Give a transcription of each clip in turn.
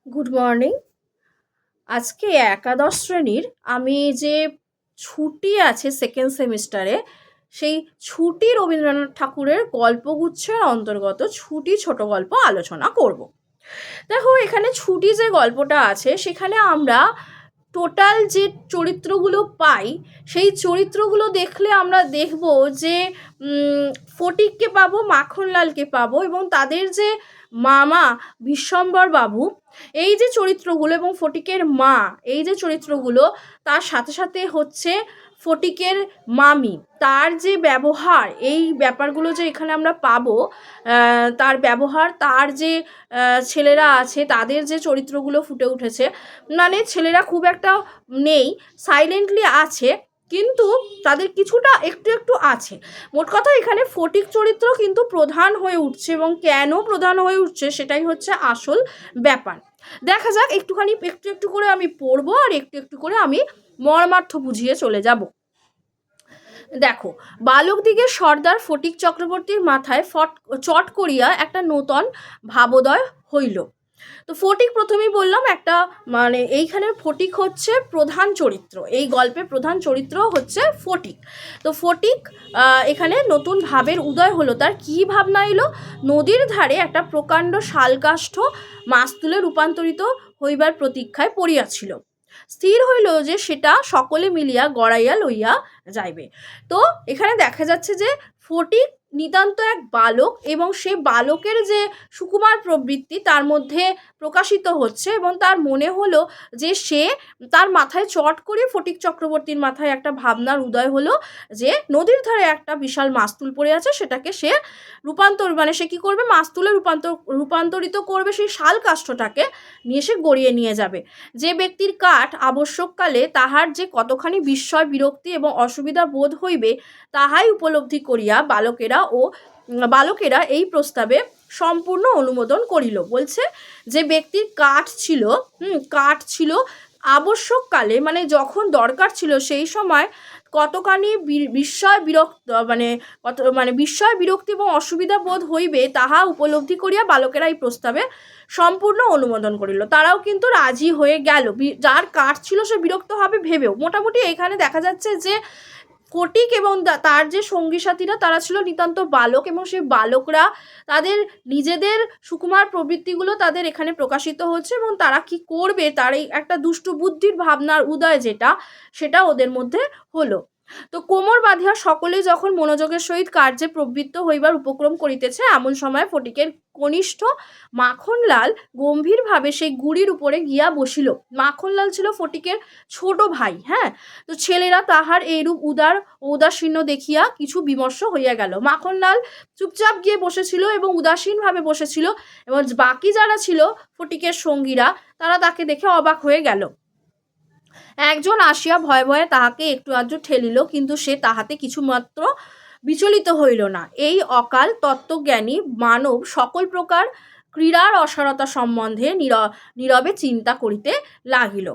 Good morning. আজকে একাদশ শ্রেণীর আমি যে ছুটি আছে সেকেন্ড সেমিস্টারে, সেই ছুটি রবীন্দ্রনাথ ঠাকুরের গল্পগুচ্ছের অন্তর্গত ছুটি ছোট গল্প আলোচনা করব। দেখো, এখানে ছুটি যে গল্পটা আছে সেখানে আমরা টোটাল যে চরিত্রগুলো পাই, সেই চরিত্রগুলো দেখলে আমরা দেখব যে ফটিককে পাবো, মাখনলালকে পাবো এবং তাদের যে মামা বিশ্বম্বর বাবু, এই যে চরিত্রগুলো এবং ফটিকের মা, এই যে চরিত্রগুলো, তার সাথে সাথে হচ্ছে ফটিকের মামি, তার যে ব্যবহার, এই ব্যাপারগুলো যে এখানে আমরা পাবো, তার ব্যবহার, তার যে ছেলেরা আছে তাদের যে চরিত্রগুলো ফুটে উঠেছে, মানে ছেলেরা খুব একটা নেই, সাইলেন্টলি আছে, কিন্তু তাদের কিছুটা একটু একটু আছে। মোট কথা এখানে ফটিক চরিত্র কিন্তু প্রধান হয়ে উঠছে, এবং কেন প্রধান হয়ে উঠছে সেটাই হচ্ছে আসল ব্যাপার। দেখা যাক, একটুখানি একটু একটু করে আমি পড়বো আর একটু একটু করে আমি মর্মার্থ বুঝিয়ে চলে যাব। দেখো, বালকদিগের সর্দার ফটিক চক্রবর্তীর মাথায় চট করিয়া একটা নূতন ভাবোদয় হইল। তো ফটিক, প্রথমেই বললাম, একটা মানে এইখানে ফটিক হচ্ছে প্রধান চরিত্র, এই গল্পে প্রধান চরিত্র হচ্ছে ফটিক। তো ফটিক এখানে নতুন ভাবের উদয় হলো। তার কি ভাবনা এলো? নদীর ধারে একটা প্রকাণ্ড শালকাষ্ঠ মাস্তুলে রূপান্তরিত হইবার প্রতীক্ষায় পড়িয়াছিল। স্থির হইল যে সেটা সকলে মিলিয়া গড়াইয়া লইয়া যাইবে। তো এখানে দেখা যাচ্ছে যে ফটিক নিতান্ত এক বালক, এবং সে বালকের যে সুকুমার প্রবৃত্তি তার মধ্যে প্রকাশিত হচ্ছে, এবং তার মনে হলো যে সে, তার মাথায় চট করে ফটিক চক্রবর্তীর মাথায় একটা ভাবনার উদয় হলো যে নদীর ধারে একটা বিশাল মাস্তুল পড়ে আছে, সেটাকে সে মানে সে কী করবে, মাস্তুলে রূপান্তরিত করবে, সেই শাল কাষ্ঠটাকে নিয়ে সে গড়িয়ে নিয়ে যাবে। যে ব্যক্তির কাঠ আবশ্যককালে তাহার যে কতখানি বিস্ময়, বিরক্তি এবং অসুবিধা বোধ হইবে, তাহাই উপলব্ধি করিয়া বালকেরা এই প্রস্তাবে সম্পূর্ণ অনুমোদন করিল। বলছে যে ব্যক্তির কাঠ ছিল আবশ্যককালে, মানে যখন দরকার ছিল সেই সময় কতখানি বিস্ময় বিরক্তি এবং অসুবিধা বোধ হইবে, তাহা উপলব্ধি করিয়া বালকেরা এই প্রস্তাবে সম্পূর্ণ অনুমোদন করিল। তারাও কিন্তু রাজি হয়ে গেল। যার কাঠ ছিল সে বিরক্ত হবে ভেবেও। মোটামুটি এখানে দেখা যাচ্ছে যে ফটিক এবং তার যে সঙ্গী সাথীরা, তারা ছিল নিতান্ত বালক, এবং সেই বালকরা তাদের নিজেদের সুকুমার প্রবৃত্তিগুলো তাদের এখানে প্রকাশিত হচ্ছে, এবং তারা কি করবে, তার এই একটা দুষ্টু বুদ্ধির ভাবনার উদয় সেটা ওদের মধ্যে হলো। তো কোমর বাঁধিয়া সকলে যখন মনোযোগের সহিত কার্যে প্রবৃত্ত হইবার উপক্রম করিতেছে, এমন সময় ফটিকের কনিষ্ঠ মাখনলাল গম্ভীরভাবে সেই গুড়ির উপরে গিয়া বসিল। মাখনলাল ছিল ফটিকের ছোট ভাই। হ্যাঁ, তো ছেলেরা তাহার এইরূপ উদাসীন্য দেখিয়া কিছু বিমর্ষ হইয়া গেল। মাখনলাল চুপচাপ গিয়ে বসেছিল এবং উদাসীনভাবে বসেছিল, এবং বাকি যারা ছিল ফটিকের সঙ্গীরা, তারা তাকে দেখে অবাক হয়ে গেল। একজন আসিয়া ভয়ে ভয়ে তাহাকে একটু আধটু ঠেলিল, কিন্তু সে তাহাতে কিছুমাত্র বিচলিত হইল না। এই অকাল তত্ত্বজ্ঞানী মানব সকল প্রকার ক্রীড়ার অসারতা সম্বন্ধে নীরবে চিন্তা করিতে লাগিল।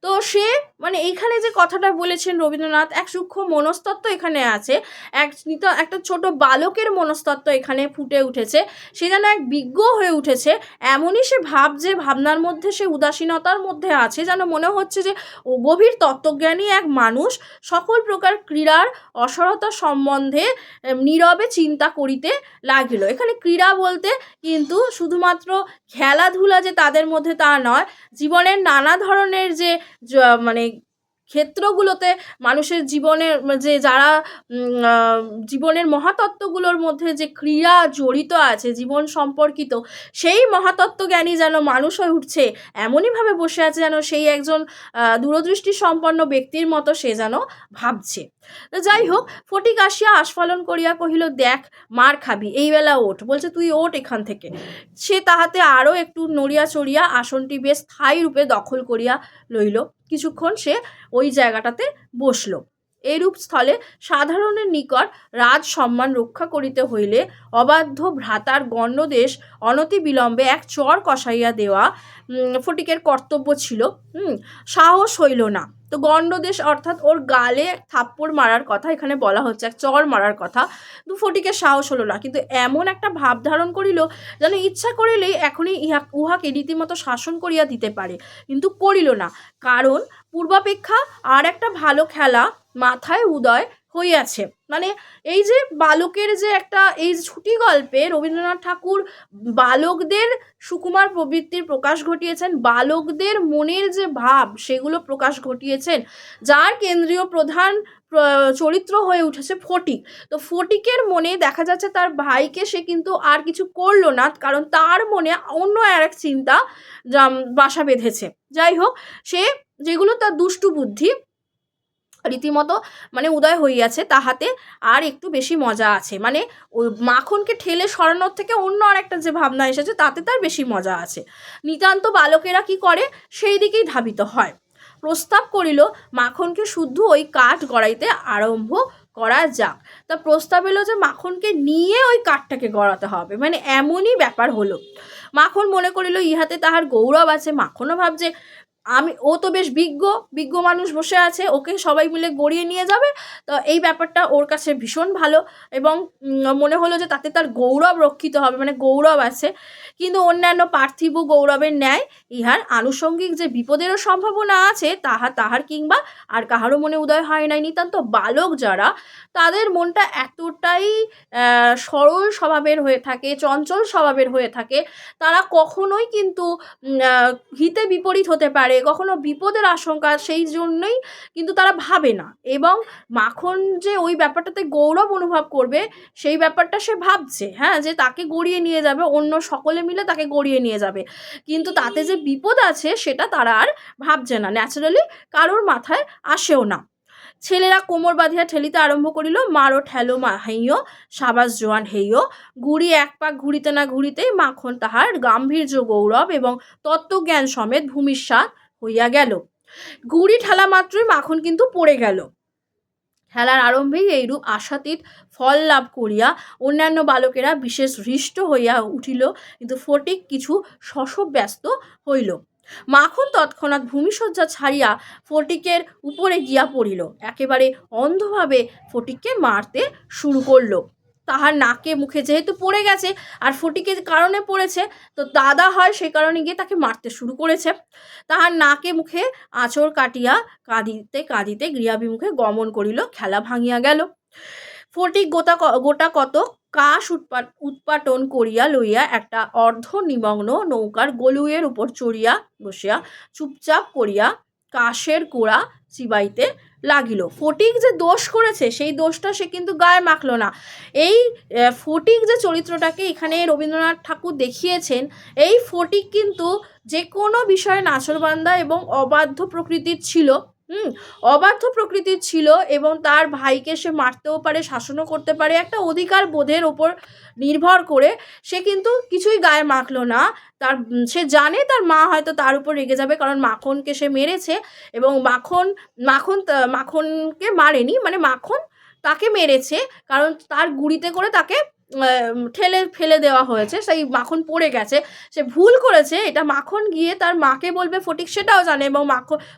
তো সে, মানে এইখানে যে কথাটা বলেছেন রবীন্দ্রনাথ, এক সূক্ষ্ম মনস্তত্ত্ব এখানে আছে, একটা ছোট বালকের মনস্তত্ত্ব এখানে ফুটে উঠেছে। সে যেন এক বিজ্ঞ হয়ে উঠেছে, এমনই সে ভাবনার মধ্যে, সে উদাসীনতার মধ্যে আছে, যেন মনে হচ্ছে যে ও গভীর তত্ত্বজ্ঞানী এক মানুষ সকল প্রকার ক্রীড়ার অসারতা সম্বন্ধে নীরবে চিন্তা করিতে লাগিল। এখানে ক্রীড়া বলতে কিন্তু শুধুমাত্র খেলাধুলা যে তাদের মধ্যে তা নয়, জীবনের নানা ধরনের যে মানে ক্ষেত্রগুলোতে মানুষের জীবনের যে যারা জীবনের মহাতত্ত্বগুলোর মধ্যে যে ক্রিয়া জড়িত আছে জীবন সম্পর্কিত, সেই মহাতত্ত্বজ্ঞানী যেন মানুষ হয়ে উঠছে, এমনইভাবে বসে আছে যেন সেই একজন দূরদৃষ্টি সম্পন্ন ব্যক্তির মতো সে যেন ভাবছে। তো যাই হোক, ফটিক আসিয়া আস্ফালন করিয়া কহিল, দেখ মার খাবি, এই বেলা ওঠ। বলছে তুই ওঠ এখান থেকে। সে তাহাতে আরও একটু নড়িয়া চড়িয়া আসনটি বেশ স্থায়ী রূপে দখল করিয়া লইল। কিছুক্ষণ সে ওই জায়গাটাতে বসল। এইরূপ স্থলে সাধারণের নিকট রাজ সম্মান রক্ষা করিতে হইলে অবাধ্য ভ্রাতার গণ্যদেশ অনতি বিলম্বে এক চর কষাইয়া দেওয়া ফটিকের কর্তব্য ছিল। সাহস হইল না। তো গণ্ডদেশ অর্থাৎ ওর গালে থাপ্পড় মারার কথা এখানে বলা হচ্ছে, এক চড় মারার কথা, কিন্তু ফটিকের সাহস হলো না, কিন্তু এমন একটা ভাব ধারণ করিল যেন ইচ্ছা করিলেই এখনই উহাকে রীতিমতো শাসন করিয়া দিতে পারে, কিন্তু করিল না, কারণ পূর্বাপেক্ষা আর একটা ভালো খেলা মাথায় উদয় হইয়াছে। মানে এই যে বালকের যে একটা, এই ছুটি গল্পে রবীন্দ্রনাথ ঠাকুর বালকদের সুকুমার প্রবৃত্তির প্রকাশ ঘটিয়েছেন, বালকদের মনের যে ভাব সেগুলো প্রকাশ ঘটিয়েছেন, যার কেন্দ্রীয় প্রধান চরিত্র হয়ে উঠেছে ফটিক। তো ফটিকের মনে দেখা যাচ্ছে তার ভাইকে সে কিন্তু আর কিছু করলো না, কারণ তার মনে অন্য আর এক চিন্তা বাসা বেঁধেছে। যাই হোক, সে যেগুলো তার দুষ্টু বুদ্ধি রীতিমতো মানে উদয় হইয়াছে, তাহাতে আর একটু বেশি মজা আছে। মানে ওই মাখনকে ঠেলে সরানোর থেকে অন্য আর একটা যে ভাবনা এসেছে তাতে তার বেশি মজা আছে। নিতান্ত বালকেরা কি করে, সেই দিকেই ধাবিত হয়। প্রস্তাব করিল মাখনকে শুদ্ধ ওই কাঠ গড়াইতে আরম্ভ করা যাক। তা প্রস্তাব এলো যে মাখনকে নিয়ে ওই কাঠটাকে গড়াতে হবে, মানে এমনই ব্যাপার হলো। মাখন মনে করিল ইহাতে তাহার গৌরব আছে। মাখনও ভাবছে ও তো বেশ বিজ্ঞ মানুষ বসে আছে, ওকে সবাই মিলে গড়িয়ে নিয়ে যাবে, তো এই ব্যাপারটা ওর কাছে ভীষণ ভালো, এবং মনে হলো যে তাতে তার গৌরব রক্ষিত হবে, মানে গৌরব আছে। কিন্তু অন্যান্য পার্থিব গৌরবের ন্যায় ইহার আনুষঙ্গিক যে বিপদেরও সম্ভাবনা আছে তাহার কিংবা আর কাহারও মনে উদয় হয় নাই। নিতান্ত বালক যারা, তাদের মনটা এতটাই সরল স্বভাবের হয়ে থাকে, চঞ্চল স্বভাবের হয়ে থাকে, তারা কখনোই কিন্তু হিতে বিপরীত হতে পারে, কখনো বিপদের আশঙ্কা, সেই জন্যই কিন্তু তারা ভাবে না। এবং মাখন যে ওই ব্যাপারটাতে গৌরব অনুভব করবে সেই ব্যাপারটা সে ভাবছে, হ্যাঁ, যে তাকে গড়িয়ে নিয়ে যাবে, অন্য সকলে মিলে তাকে গড়িয়ে নিয়ে যাবে, কিন্তু তাতে যে বিপদ আছে সেটা তারা আর ভাবছে না, ন্যাচারালি কারোর মাথায় আসেও না। ছেলেরা কোমর বাঁধিয়া ঠেলিতে আরম্ভ করিল, মারো ঠেলো হাইও, সাবাস জোয়ান হেইও। গুড়ি এক পাক ঘুরিতে না ঘুরিতেই মাখন তাহার গাম্ভীর্য গৌরব এবং তত্ত্বজ্ঞান সমেত ভূমিষ্যাৎ হইয়া গেল। গুড়ি ঠেলা মাত্রই মাখন কিন্তু পড়ে গেল। খেলার আরম্ভেই এইরূপ আশাতীত ফল লাভ করিয়া অন্যান্য বালকেরা বিশেষ হৃষ্ট হইয়া উঠিল, কিন্তু ফটিক কিছু শশব্যস্ত হইল। মাখন তৎক্ষণাৎ ভূমিশয্যা ছাড়িয়া ফটিকের উপরে গিয়া পড়িল, একেবারে অন্ধভাবে ফটিককে মারতে শুরু করলো। তাহার নাকে মুখে যেহেতু পড়ে গেছে আর ফটিকের কারণে পড়েছে, তো দাদা হয় সেই কারণে গিয়ে তাকে মারতে শুরু করেছে। তাহার নাকে মুখে আঁচড় কাটিয়া কাঁদিতে কাঁদিতে গৃহাভিমুখে গমন করিল। খেলা ভাঙিয়া গেল। ফটিক গোটা কত কাশ উৎপাটন করিয়া লইয়া একটা অর্ধ নিমগ্ন নৌকার গলুইয়ের উপর চড়িয়া বসিয়া চুপচাপ করিয়া কাশের কোড়া চিবাইতে লাগিল। ফটিক যে দোষ করেছে সেই দোষটা সে কিন্তু গায়ে মাখলো না। এই ফটিক যে চরিত্রটাকে এখানে রবীন্দ্রনাথ ঠাকুর দেখিয়েছেন, এই ফটিক কিন্তু যে কোনো বিষয়ে নাছোড়বান্দা এবং অবাধ্য প্রকৃতির ছিল। অবাধ্য প্রকৃতির ছিল এবং তার ভাইকে সে মারতেও পারে, শাসনও করতে পারে, একটা অধিকার বোধের ওপর নির্ভর করে সে কিন্তু কিছুই গায়ে মাখলো না। সে জানে তার মা হয়তো তার উপর রেগে যাবে, কারণ মাখনকে সে মেরেছে, এবং মাখনকে মারেনি, মানে মাখন তাকে মেরেছে, কারণ তার গুড়িতে করে তাকে ঠেলে ফেলে দেওয়া হয়েছে, সেই মাখন পড়ে গেছে, সে ভুল করেছে, এটা মাখন গিয়ে তার মাকে বলবে ফটিক সেটাও জানে, এবং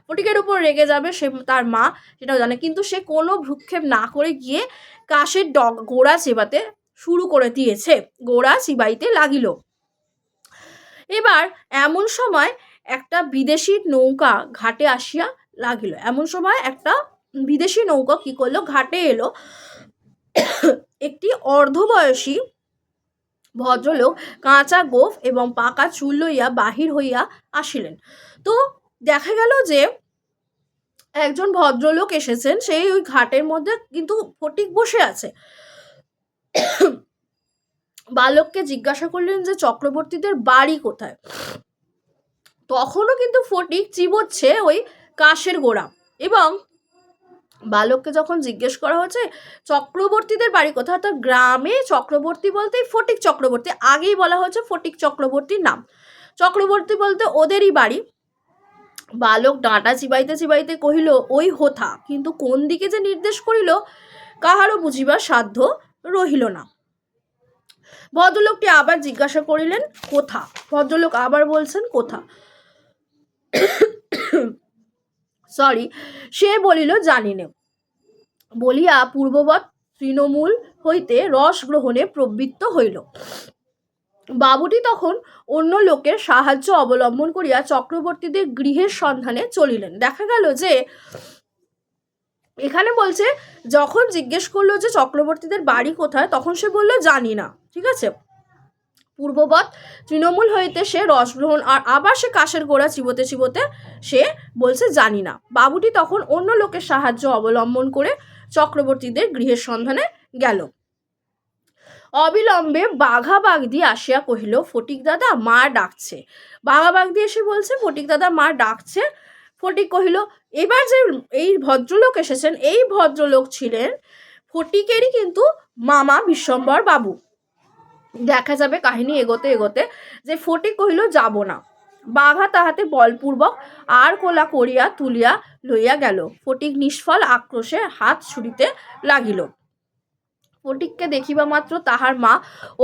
ফটিকের উপর রেগে যাবে সে, তার মা সেটাও জানে, কিন্তু সে কোনো ভ্রুক্ষেপ না করে গিয়ে কাশের গোড়া চেবাতে শুরু করে দিয়েছে, গোড়া চিবাইতে লাগিল। এবার এমন সময় একটা বিদেশি নৌকা ঘাটে আসিয়া লাগিল। এমন সময় একটা বিদেশি নৌকা কি করলো, ঘাটে এলো। একটি অর্ধবয়সী ভদ্রলোক কাঁচা গোঁফ এবং পাকা চুল লইয়া বাহির হইয়া আসিলেন। তো দেখা গেল যে একজন ভদ্রলোক এসেছেন, সেই ওই ঘাটের মধ্যে কিন্তু ফটিক বসে আছে। বালককে জিজ্ঞাসা করলেন যে চক্রবর্তীদের বাড়ি কোথায়। তখনও কিন্তু ফটিক চিবোচ্ছে ওই কাশের গোড়া, এবং বালককে যখন জিজ্ঞেস করা হচ্ছে চক্রবর্তীদের বাড়ি কোথায়, তো গ্রামে চক্রবর্তী বলতে ফটিক চক্রবর্তী, আগেই বলা হচ্ছে ফটিক চক্রবর্তীর নাম, চক্রবর্তী বলতে ওদেরই বাড়ি। বালক ডাঁটা চিবাইতে চিবাইতে কহিল ওই হোথা, কিন্তু কোন দিকে যে নির্দেশ করিল কাহারও বুঝিবার সাধ্য রহিল না। ভদ্রলোকটি আবার জিজ্ঞাসা করিলেন কোথা। ভদ্রলোক আবার বলছেন কোথা। সে বলিল জানি নে, বলিয়া পূর্ববৎ তৃণমূল হইতে রস গ্রহণে প্রবৃত্ত হইল। বাবুটি তখন অন্য লোকের সাহায্য অবলম্বন করিয়া চক্রবর্তীদের গৃহের সন্ধানে চলিলেন। দেখা গেল যে এখানে বলছে যখন জিজ্ঞেস করলো যে চক্রবর্তীদের বাড়ি কোথায়, তখন সে বলল জানি না। ঠিক আছে, পূর্ববৎ তৃণমূল হইতে সে রস গ্রহণ, আর আবার সে কাশের গোড়া চিবোতে চিবোতে সে বলছে জানি না। বাবুটি তখন অন্য লোকের সাহায্য অবলম্বন করে চক্রবর্তীদের গৃহের সন্ধানে গেল। অবিলম্বে বাঘা বাগদি আসিয়া কহিল, ফটিক দাদা মা ডাকছে। বাঘা বাগদি এসে বলছে ফটিক দাদা মা ডাকছে। ফটিক কহিল, এবার যে এই ভদ্রলোক এসেছেন, এই ভদ্রলোক ছিলেন ফটিকেরই কিন্তু মামা বিশ্বম্বর বাবু। দেখা যাবে কাহিনী এগোতে এগোতে যে ফটিক কহিল যাব না। বাঘা তাহাতে বলপূর্বক আর কোলা করিয়া তুলিয়া লইয়া গেল। ফটিক নিষ্ফল আক্রোশে হাত ছুড়িতে লাগিল। ফটিককে দেখিবা মাত্র তাহার মা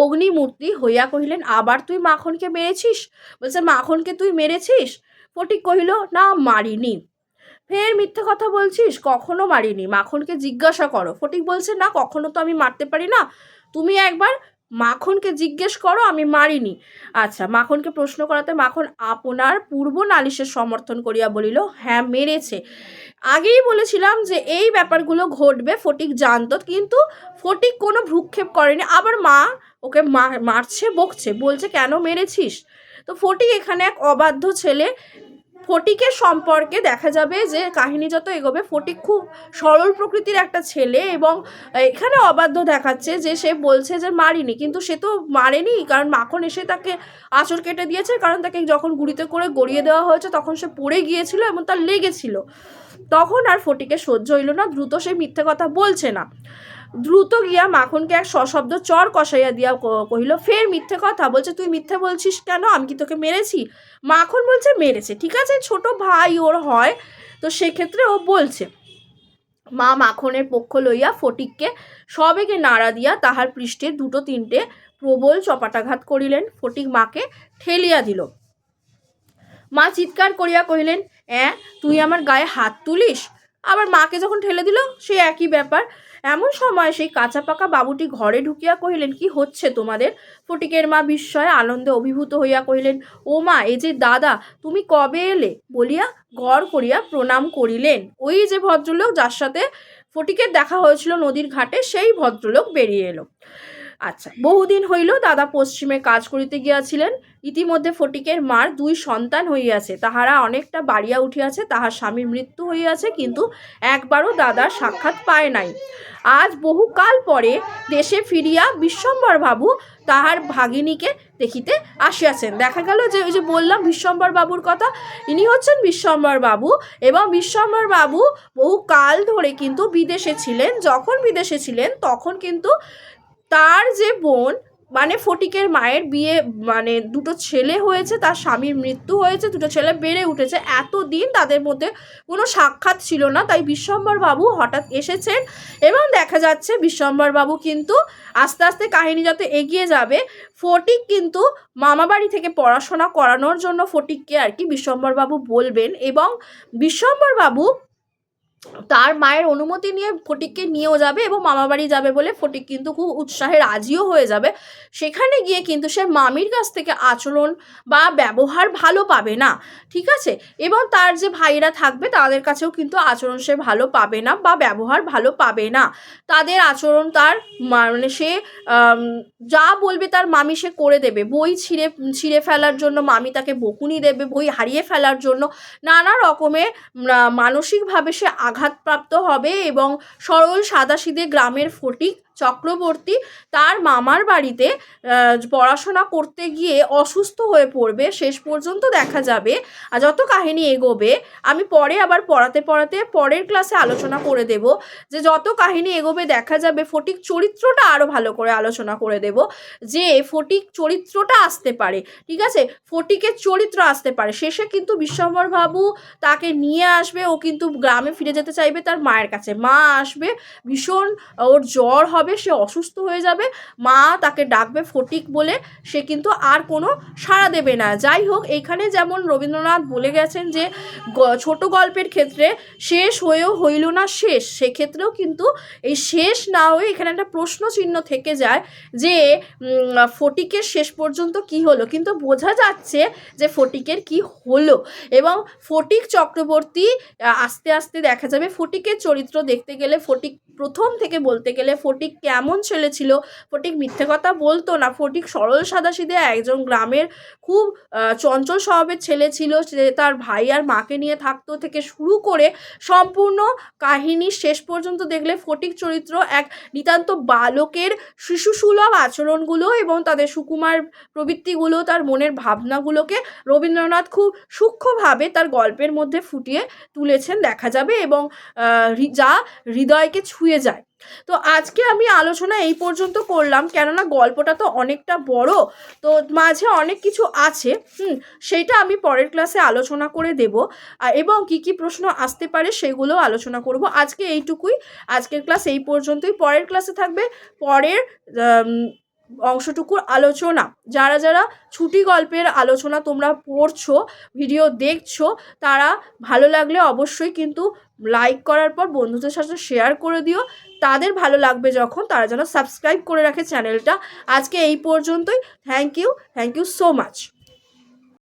অগ্নিমূর্তি হইয়া কহিলেন, আবার তুই মাখনকে মেরেছিস? বলছে মাখনকে তুই মেরেছিস? ফটিক কহিল, না মারিনি। ফের মিথ্যে কথা বলছিস, কখনো মারিনি, মাখনকে জিজ্ঞাসা করো। ফটিক বলছে, না কখনো তো আমি মারতে পারি না, তুমি একবার মাখনকে জিজ্ঞেস করো, আমি মারিনি। আচ্ছা, মাখনকে প্রশ্ন করাতে মাখন আপনার পূর্ব নালিশের সমর্থন করিয়া বলিল, হ্যাঁ মেরেছে। আগেই বলেছিলাম যে এই ব্যাপারগুলো ঘটবে, ফটিক জানতো, কিন্তু ফটিক কোনো ভ্রুক্ষেপ করেনি। আবার মা ওকে মারছে, বকছে, বলছে কেন মেরেছিস? তো ফটিক এখানে এক অবাধ্য ছেলে। ফটিকের সম্পর্কে দেখা যাবে যে কাহিনী যত এগোবে ফটিক খুব সরল প্রকৃতির একটা ছেলে, এবং এখানে অবাধ্য দেখাচ্ছে যে সে বলছে যে মারিনি, কিন্তু সে তো মারেনি, কারণ মাখন এসে তাকে আঁচড় কেটে দিয়েছে, কারণ তাকে যখন গুঁড়িতে করে গড়িয়ে দেওয়া হয়েছে তখন সে পড়ে গিয়েছিল এবং তার লেগেছিল। তখন আর ফটিকে সহ্য হইল না, দ্রুত সে মিথ্যে কথা বলছে না, দ্রুত গিয়া মাখনকে এক সশব্দ চর কষাইয়া দিয়া কহিল, ফের মিথ্যে কথা বলছে, তুই মিথ্যে বলছিস কেন? আমি কি তোকে মেরেছি? মাখন বলছে মেরেছে। ঠিক আছে, ছোট ভাই ওর হয়, তো সেক্ষেত্রে ও বলছে। মা মাখনের পক্ষ লইয়া ফটিককে সবেগে নাড়া দিয়া তাহার পৃষ্ঠে দুটো তিনটে প্রবল চপাটাঘাত করিলেন। ফটিক মাকে ঠেলিয়া দিল। মা চিৎকার করিয়া কহিলেন, তুই আমার গায়ে হাত তুলিস? আবার মাকে যখন ঠেলে দিল সে একই ব্যাপার। এমন সময় সেই কাঁচা পাকা বাবুটি ঘরে ঢুকিয়া কহিলেন, কি হচ্ছে তোমাদের? ফটিকের মা বিস্ময়ে আনন্দে অভিভূত হইয়া কহিলেন, ও মা, এ যে দাদা, তুমি কবে এলে? বলিয়া গড় করিয়া প্রণাম করিলেন। ওই যে ভদ্রলোক যার সাথে ফটিকের দেখা হয়েছিল নদীর ঘাটে, সেই ভদ্রলোক বেরিয়ে এলো। আচ্ছা, বহুদিন হইল দাদা পশ্চিমে কাজ করিতে গিয়াছিলেন। ইতিমধ্যে ফটিকের মার 2 সন্তান হইয়াছে, তাহারা অনেকটা বাড়িয়া উঠিয়াছে, তাহার স্বামীর মৃত্যু হইয়াছে, কিন্তু একবারও দাদার সাক্ষাৎ পায় নাই। আজ বহুকাল পরে দেশে ফিরিয়া বিশ্বম্বর বাবু তাহার ভাগিনীকে দেখিতে আসিয়াছেন। দেখা গেল যে ওই যে বললাম বিশ্বম্বর বাবুর কথা, ইনি হচ্ছেন বিশ্বম্বর বাবু, এবং বিশ্বম্বর বাবু বহুকাল ধরে কিন্তু বিদেশে ছিলেন। যখন বিদেশে ছিলেন তখন কিন্তু তার যে বোন, মানে ফটিকের মায়ের বিয়ে, মানে 2টো ছেলে হয়েছে, তার স্বামীর মৃত্যু হয়েছে, 2টো ছেলে বেড়ে উঠেছে, এতদিন তাদের মধ্যে কোনো সাক্ষাৎ ছিল না। তাই বিশ্বম্বর বাবু হঠাৎ এসেছেন, এবং দেখা যাচ্ছে বিশ্বম্বর বাবু কিন্তু আস্তে আস্তে কাহিনী যত এগিয়ে যাবে, ফটিক কিন্তু মামাবাড়ি থেকে পড়াশোনা করানোর জন্য ফটিককে আর কি বিশ্বম্বর বাবু বলবেন, এবং বিশ্বম্বর বাবু তার মায়ের অনুমতি নিয়ে ফটিককে নিয়েও যাবে এবং মামাবাড়ি যাবে বলে ফটিক কিন্তু খুব উৎসাহে রাজিও হয়ে যাবে। সেখানে গিয়ে কিন্তু সে মামির কাছ থেকে আচরণ বা ব্যবহার ভালো পাবে না, ঠিক আছে, এবং তার যে ভাইরা থাকবে তাদের কাছেও কিন্তু আচরণ সে ভালো পাবে না বা ব্যবহার ভালো পাবে না। তাদের আচরণ তার মানে সে যা বলবে তার মামি সে করে দেবে। বই ছিঁড়ে ফেলার জন্য মামি তাকে বকুনি দেবে, বই হারিয়ে ফেলার জন্য নানা রকমের মানসিকভাবে সে আঘাতপ্রাপ্ত হবে, এবং সরল সাদাসিধে গ্রামের ফটিক চক্রবর্তী তার মামার বাড়িতে পড়াশোনা করতে গিয়ে অসুস্থ হয়ে পড়বে। শেষ পর্যন্ত দেখা যাবে, আর যত কাহিনী এগোবে আমি পরে আবার পড়াতে পরের ক্লাসে আলোচনা করে দেব, যে যত কাহিনী এগোবে দেখা যাবে ফটিক চরিত্রটা আরও ভালো করে আলোচনা করে দেব, যে ফটিক চরিত্রটা আসতে পারে, ঠিক আছে, ফটিকের চরিত্র আসতে পারে। শেষে কিন্তু বিশ্বম্বর বাবু তাকে নিয়ে আসবে, ও কিন্তু গ্রামে ফিরে যেতে চাইবে তার মায়ের কাছে। মা আসবে, ভীষণ ওর জ্বর হবে, হবে, সে অসুস্থ হয়ে যাবে, মা তাকে ডাকবে ফটিক বলে, সে কিন্তু আর কোনো সাড়া দেবে না। যাই হোক, এইখানে যেমন রবীন্দ্রনাথ বলে গেছেন যে ছোট গল্পের ক্ষেত্রে শেষ হয়েও হইল না শেষ, সেক্ষেত্রেও কিন্তু এই শেষ না হয়ে এখানে একটা প্রশ্ন চিহ্ন থেকে যায় যে ফটিকের শেষ পর্যন্ত কি হলো, কিন্তু বোঝা যাচ্ছে যে ফটিকের কি হলো। এবং ফটিক চক্রবর্তী আস্তে আস্তে দেখা যাবে ফটিকের চরিত্র দেখতে গেলে, ফটিক প্রথম থেকে বলতে গেলে ফটিক কেমন ছেলে ছিল, ফটিক মিথ্যে কথা বলতো না, ফটিক সরল সাদাসিধে একজন গ্রামের খুব চঞ্চল স্বভাবের ছেলে ছিল, সে তার ভাই আর মাকে নিয়ে থাকতো থেকে শুরু করে সম্পূর্ণ কাহিনীর শেষ পর্যন্ত দেখলে ফটিক চরিত্র এক নিতান্ত বালকের শিশুসুলভ আচরণগুলো এবং তাদের সুকুমার প্রবৃত্তিগুলো, তার মনের ভাবনাগুলোকে রবীন্দ্রনাথ খুব সূক্ষ্মভাবে তার গল্পের মধ্যে ফুটিয়ে তুলেছেন দেখা যাবে, এবং যা হৃদয়কে ছুঁয়ে যায়। তো আজকে আমি আলোচনা এই পর্যন্ত করলাম, কেননা গল্পটা তো অনেকটা বড়, তো মাঝে অনেক কিছু আছে, সেইটা আমি পরের ক্লাসে আলোচনা করে দেব, এবং কি কি প্রশ্ন আসতে পারে সেগুলো আলোচনা করব। আজকে এইটুকুই, আজকের ক্লাস এই পর্যন্তই। পরের ক্লাসে থাকবে পরের অংশটুকুর আলোচনা। যারা যারা ছুটি গল্পের আলোচনা তোমরা পড়ছো, ভিডিও দেখছো, তারা ভালো লাগলে অবশ্যই কিন্তু লাইক করার পর বন্ধুদের সাথে শেয়ার করে দিও। তাদের ভালো লাগবে যখন, তারা যেন সাবস্ক্রাইব করে রাখে চ্যানেলটা। আজকে এই পর্যন্তই। Thank you so much.